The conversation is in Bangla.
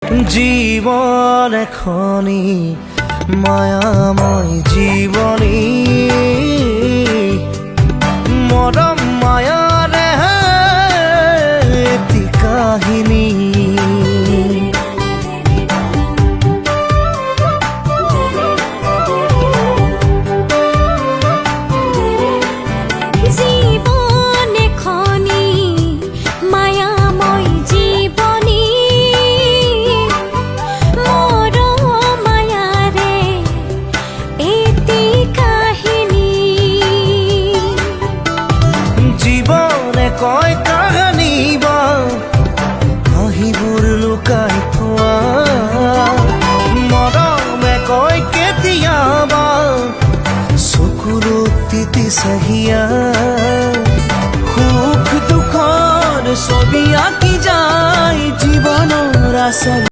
জীবন এখনি মায়াময় জীবনী মরম মায়ারে এটি কাহিনী কয় কাহানী বা হাঁহিবোৰ লুকাই থোৱা মৰমে কয় কেতিয়াবা চকুৰত তিতি চাহিয়া সুখ দুখৰ ছবি আঁকি যায় জীৱনৰ আচল